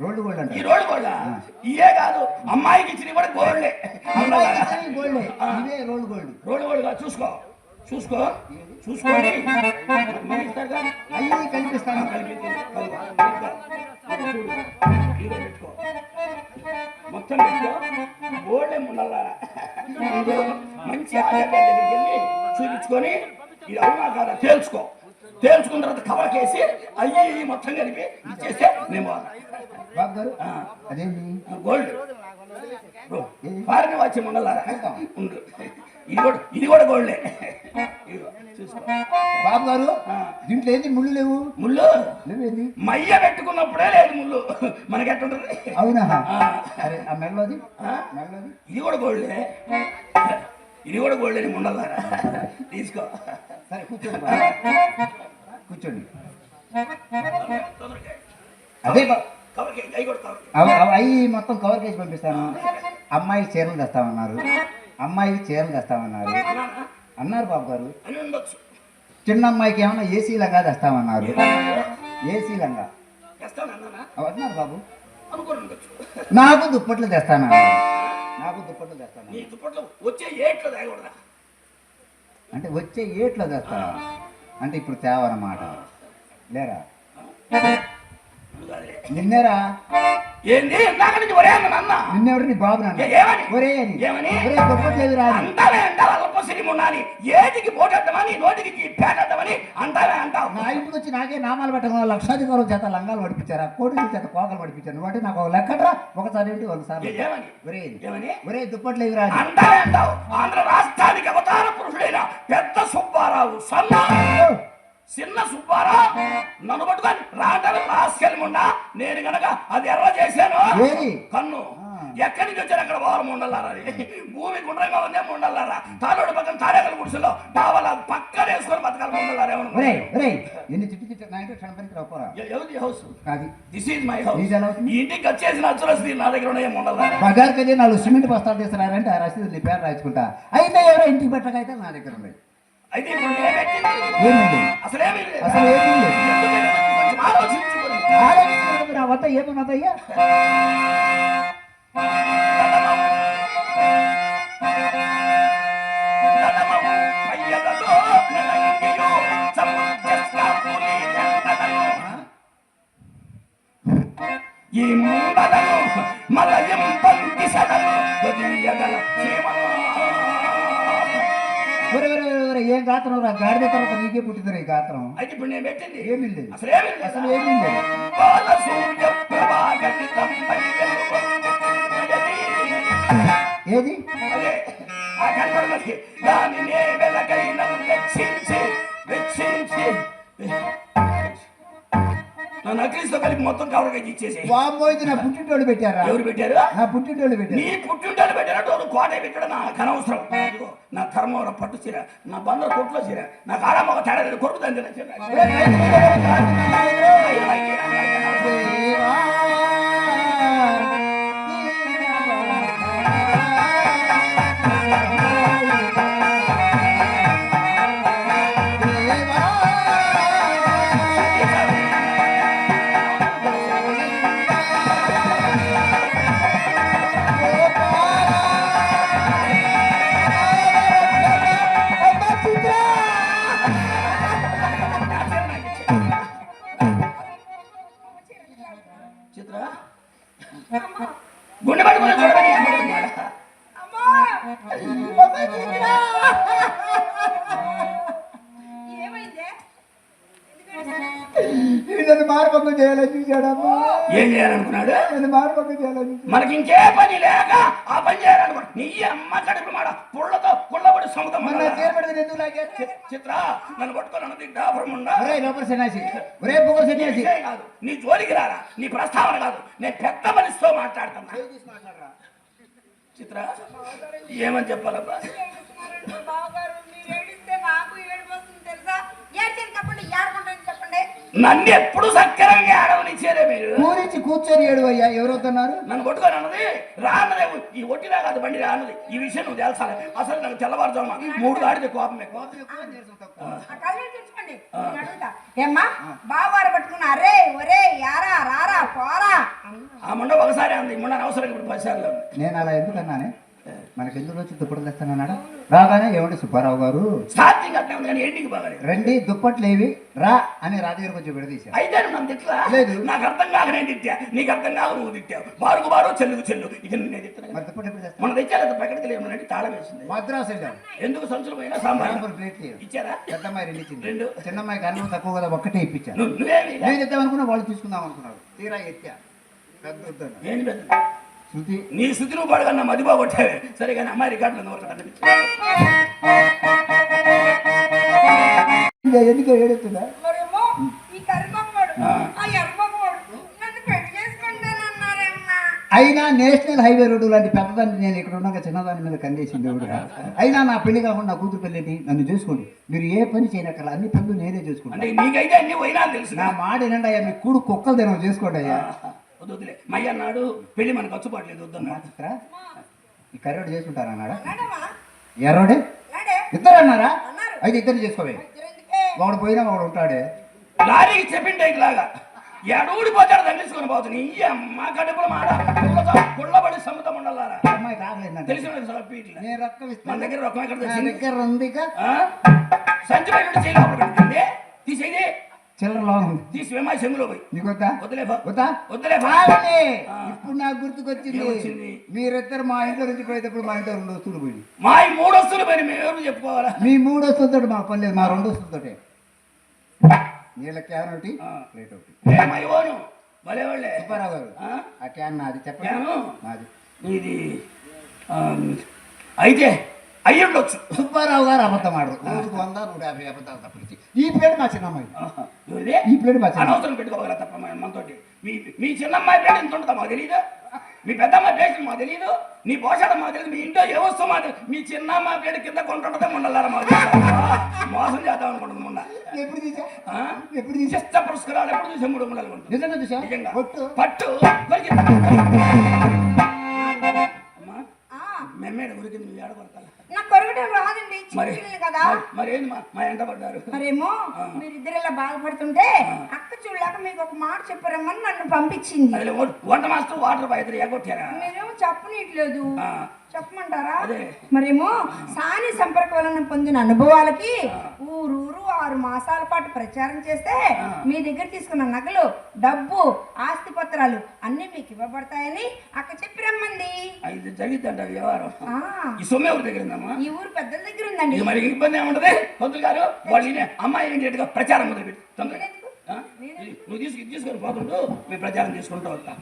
Road gold అంటే ఈ road gold ఇయే కాదు, అమ్మాయికి ఇచ్చిన కూడా గోల్డే. గోల్డే ఇవే రోడ్డు గోల్డ్. రోడ్డు గోల్డ్ కాదు, చూసుకో చూసుకో చూసుకోండి. అయ్యి కనిపిస్తాను. పెట్టుకో మొత్తం పెట్టుకో. గోల్డే ముండల్లా మంచి ఆచార్య దగ్గరికి వెళ్ళి చూపించుకొని ఇది అవునా కాదా తేల్చుకున్న తర్వాత కవర్కేసి అయ్యి మొత్తం కలిపి ఇచ్చేస్తే నేను బాబు గారు అదేంటి గోల్డ్ ఫారిన్ వచ్చి ముండల్లారా ఉండు. ఇది కూడా గోల్డే. చూసుకో బాబు గారు, దీంట్లో ఏంటి ముళ్ళు లేవు? ముళ్ళు లేవేంది? మయ్య పెట్టుకున్నప్పుడే లేదు ముళ్ళు, మనకెట్టుంటది? అవునా? అరే ఆ మెడలోది ఇది కూడా గోల్డే. ఇది కూడా గోల్డెని ముండల్లారా తీసుకో. సరే కూర్చోండి కూర్చోండి. అదే అవి మొత్తం కవర్ చేసి పంపిస్తాను. అమ్మాయికి చీరలు తెస్తామన్నారు, అమ్మాయికి చీరలు తెస్తామన్నారు అన్నారు బాబు గారు. చిన్న అమ్మాయికి ఏమన్నా ఏసీ లంగా తెస్తామన్నారు. ఏసీ లంగా అన్నారు బాబు. నాకు దుప్పట్లు తెస్తాను. అంటే వచ్చే ఏట్లో తెస్తాను అంటే ఇప్పుడు తేవన్నమాట. లేరా నిన్నేరా? ఏంది ఇందాక నుంచి ఒరే అన్న అన్న నిన్నెవరు? నీ బాబు నాన్న. ఒరే అని ఒరే దుప్పట్లేదు రా అంటావే అంటావు. అల్పసిరి ఉండాలి, ఏటికి పోటేద్దామని నోటికి పేటేద్దామని అంటావే అంటావు. నా ఇంటికి వచ్చి నాకే నామాలు పెట్టకుండా లక్షాధికారుల చేత లంగాలు పడిపించారా, కోటిల చేత కోకలు పడిపించారు. నువ్వు అంటే నాకు ఒక లెక్కడ్రా. ఒకసారి ఏంటి ఒకసారి ఒరే దుప్పట్లేదు రా అంటావే అంటావు. ఆంధ్ర రాష్ట్రానికి అవతార పురుషుడైన పెద్ద సుబ్బారావు సన్నా చిన్న సుబ్బారావు నన్ను పట్టుకొని రాటలు రాసుకెళ్ళముండా. నేను గనక అది ఎర్ర చేశాను కన్ను. ఎక్కడి నుంచి వచ్చారు అక్కడ వారం ఉండాలారా? భూమి గుండ్రంగా ఉందే ఉండాలారా? తాలోడు పక్కన తాడేకల గుడిసెలో బావలా పక్కన వేసుకొని బతకాలి ఉండాలారా? ఈ ఇంటికి వచ్చేసిన అచ్చురస్తీ నా దగ్గర ఉన్నాయి ఉండాలి. బగారికి 4 సిమెంట్ బస్తాలు తీస్తున్నారంటే ఆ రసీదు నీ పేరు రాయించుకుంటా. అయితే ఎవరో ఇంటికి పెట్టకైతే నా దగ్గర ఉన్నాయి. అయితే అసలు నా వద్ద ఏమన్నదయ్యా? ఈ ముందలను మలయం పంకి సగలు గదియగల ఏం గాత్రం రా? గాడిద తర్వాత నీకే పుట్టిందిరా ఈ గాత్రం. అయితే ఇప్పుడు నేను పెట్టింది ఏమి లేదు. అసలు ఏమి లేదు. ఏది ఆ కనపడమని దానినే వెలకైన వెచ్చించి వెచ్చించి నా నక్లీస్తో కలిపి మొత్తం కవర్గా ఇచ్చేసి. బాబోయ్, నా పుట్టింటోళ్ళు పెట్టారా? ఎవరు పెట్టారు? నా పుట్టింటోళ్ళు పెట్టారు. నీ పుట్టింటోళ్ళు పెట్టారు. కోట పెట్టాడు నాకు అనవసరం. నా ధర్మవర పట్టు చీర, నా బంధువుల కొట్లో చీర, నాకు ఆడమ్మ ఒక తేడా కొడుకుతాను. గుండె పట్టుకుని చూడమని నన్ను మార్పకం చేయాలని చూశాడమ్మా. ఏం చేయాలనుకున్నాడు? నన్ను మార్పకం చేయాలని. మనకి ఇంకే పని లేక ఆ పని చేయాలనుకున్నాడు. నీ అమ్మ కడుపు మాట పుళ్ళతో పుల్లబడి సొంతం చిత్ర నన్ను పట్టుకొని అన్నది డాబరముండా. కాదు, నీ జోలికి రారా, నీ ప్రస్తావన కాదు. నేను పెద్ద మనిషితో మాట్లాడుతున్నా. చిత్ర ఏమని చెప్పాలబ్బా? నన్ను ఎప్పుడు సక్కరంగా ఆడవనిచ్చేదే మీరు. కూరించి కూర్చొని ఏడువయ్యా. ఎవరవుతున్నారు? నన్ను కొట్టుకొని అన్నది రాన్నదే. ఈ ఒట్టినా కాదు బండి రాన్నది. ఈ విషయం నువ్వు తెలుసాలి. అసలు నాకు తెల్లవారుజామా 3 దాడితే కోపమే. ఏమ్మా బావారు పట్టుకున్నా? అరే ఒరే యారా రారా పోరా అంది మొన్న అవసరం ఇప్పుడు 10 సార్లు ఉంది. నేను అలా ఎందుకన్నానే మనకి ఎందుకు వచ్చి దుప్పట్లు తెస్తానన్నాడు రాగానే ఏమంటే సుబ్బారావు గారు స్టార్టింగ్ అట్లా ఉంది కానీ ఎండింగ్ బాగాలేదు. రండి దుప్పట్లు ఏవి రా అని రాజగారు కొంచెం విడదీశారు. అయితే నువ్వు నన్ను తిట్టలా? లేదు. నాకు అర్థం కాక నేను తిట్టా, నీకు అర్థం కాక నువ్వు తిట్టావు. బారుకు బారు చెల్లుకు చెల్లు ఇక నేను తిట్టాను. మరి దుప్పట్లు ఎప్పుడు తెస్తాను? మన తెచ్చారు ప్రకటికి లేవు తాళం వేసింది. మద్రాసు వెళ్ళాం. ఎందుకు సంచులు పోయినా సాంబార్ ప్లేట్లు ఇచ్చారా? పెద్దమ్మాయి రెండు ఇచ్చింది, రెండు. చిన్నమ్మాయికి అన్నం తక్కువ కదా ఒక్కటే ఇప్పించాను. నువ్వేమి నేను ఇద్దామనుకున్నా వాళ్ళు తీసుకుందాం అనుకున్నారు. తీరా ఎత్తా పెద్ద వద్దన్నారు. ఏంటి పెద్ద శృతి నీ శృతి నువ్వు పడగన్నా మది బాగొట్టావే. సరే కానీ అమ్మాయి రికార్డులు ఎందుకు ఏడుతుందా? మరేమో ఈ కరిమమ్మడు ఆ ఎర్రమ్మడు నన్ను పెళ్లి చేసుకుంటానన్నారమ్మా. అయినా నేషనల్ హైవే రోడ్డు లాంటి పెద్దదాన్ని నేను ఇక్కడ ఉన్నాక చిన్నదాని మీద కందేసింది దేవుడు. అయినా నా పెళ్లి కాకుండా నా కూతురు పెళ్ళి నన్ను చేసుకోండి. మీరు ఏ పని చేయనక్కల అన్ని పనులు నేనే చేసుకుంటాను. అంటే నీకైతే అన్ని పోయినా తెలుసు. నా మాట ఏంటంటే అయ్యా మీ కూడు కుక్కలు తినవు చేసుకోండి అయ్యా. వద్దులే మయ్య అన్నాడు పెళ్లి మనకు వచ్చుపాట్లేదు వద్దన్నాడు. ఈ కర్రోడు చేసుకుంటారా అన్నాడా? అన్నాడమ్మా, ఎర్రోడే అన్నాడే, ఇద్దరు అన్నారా? అన్నారు. అయితే ఇద్దరు చేసుకోవే. ఎందుకే? వాడు పోయినా వాడు ఉంటాడే. లారీకి చెప్పిండే ఇట్లాగా ఎడూడిపోతాడు తగిలించుకొని పోతుంది. ఈ అమ్మ కడుపుల మాట గుళ్ళబడి సముద్రం ఉండాలారా. అమ్మాయి కాగలేదు తెలిసిన సలపీట్ల నేను రొక్కం మన ఇస్తాను. దగ్గర రొక్కం ఎక్కడ నా తెచ్చింది? దగ్గర ఉందిగా సంచి బయట చేయి లోపల పెడుతుంది. తీసేది చిల్లరలో ఉంది. తీసివేమా చెంగులో పోయి నీకొద్దా? వద్దులే బా. వద్దా? వద్దులే బా. బాగుంది. ఇప్పుడు నాకు గుర్తుకొచ్చింది. ఏమొచ్చింది? మీరిద్దరు మా ఇంట్లో నుంచి పోయేటప్పుడు మా ఇంట్లో 2 వస్తువులు పోయి మా ఈ 3 వస్తువులు పోయి మేము ఎవరు చెప్పుకోవాలా? మీ 3 వస్తువులతో మాకు పని లేదు. మా 2 వస్తువులతోటే నీళ్ళ క్యాన్ ఒకటి ప్లేట్ ఒకటి. మా ఇవ్వను భలే వాళ్ళే. సుబ్బారావు గారు ఆ? ఆ క్యాన్ నాది చెప్పండి. క్యాను? నాది. ఇది అయితే అయ్యుండొచ్చు. సుబ్బారావు గారు అబద్ధం ఆడరు. రోజుకు 100, 150 అబద్ధాలు తప్పించి. ఈ ప్లేట్ మా చిన్నమ్మాయి. ఎవరిది? ఈ ప్లేట్ మా చిన్న అనవసరం పెట్టుకోగల తప్ప మనతోటి మీ చిన్నమ్మాయి పేరు ఎంత ఉంటుందా మాకు తెలియదు. మీ పెద్దమ్మాయి పేరు మాకు తెలియదు. నీ పోషాడం మాకు తెలియదు. మీ ఇంట్లో ఏ వస్తువు మాకు మీ చిన్నమ్మాయి పేరు కింద కొంటుంటే ఉండాలా మాకు తెలియదు. మోసం చేద్దాం అనుకుంటుంది మొన్న. ఎప్పుడు తీసా? ఆ? ఎప్పుడు తీసా? ఇష్ట పురస్కారాలు ఎప్పుడు చూసే 3 ఉండాలి ఉంటుంది. నిజంగా చూసా? నిజంగా. ఒట్టు. పట్టు దొరికింది. అమ్మా ఆ, మెమ్మేడ ఉరికింది. నువ్వు ఏడబడతాను నాకు కొరగడం రాదండి, మరి చిన్నపిల్లలు కదా. మరేంది మా ఎంట పడ్డారు. మరేమో మీరిద్దరు ఇలా బాధపడుతుంటే అక్క చూడలేక మీకు ఒక మాట చెప్పారమ్మని నన్ను పంపించింది. అదే వంట మాస్టర్ వాటర్ పైద్దరు ఎగొట్టారా? మీరేమో చెప్పనీయట్లేదు, ఆ. చెప్పమంటారా? అదే. మరేమో సాని సంపర్క వలన పొందిన అనుభవాలకి ఊరూరు 6 మాసాల పాటు ప్రచారం చేస్తే మీ దగ్గర తీసుకున్న నగలు, డబ్బు, ఆస్తి పత్రాలు అన్ని మీకు ఇవ్వబడతాయని అక్క చెప్పి రమ్మంది. ఇది జరిగిద్దంట వ్యవహారం. ఆ, ఈ సొమ్ము ఎవరి దగ్గర ఉందమ్మా? ఈ ఊరు పెద్దల దగ్గర ఉందండి. ఇది మరి ఇబ్బంది ఏముంటది? పంతులు గారు వాళ్ళు అమ్మాయి ఏంటి ప్రచారం మొదలుపెట్టి తొందరగా. నువ్వు తీసుకొని పోతుంటూ మేము ప్రచారం చేసుకుంటూ వస్తాం.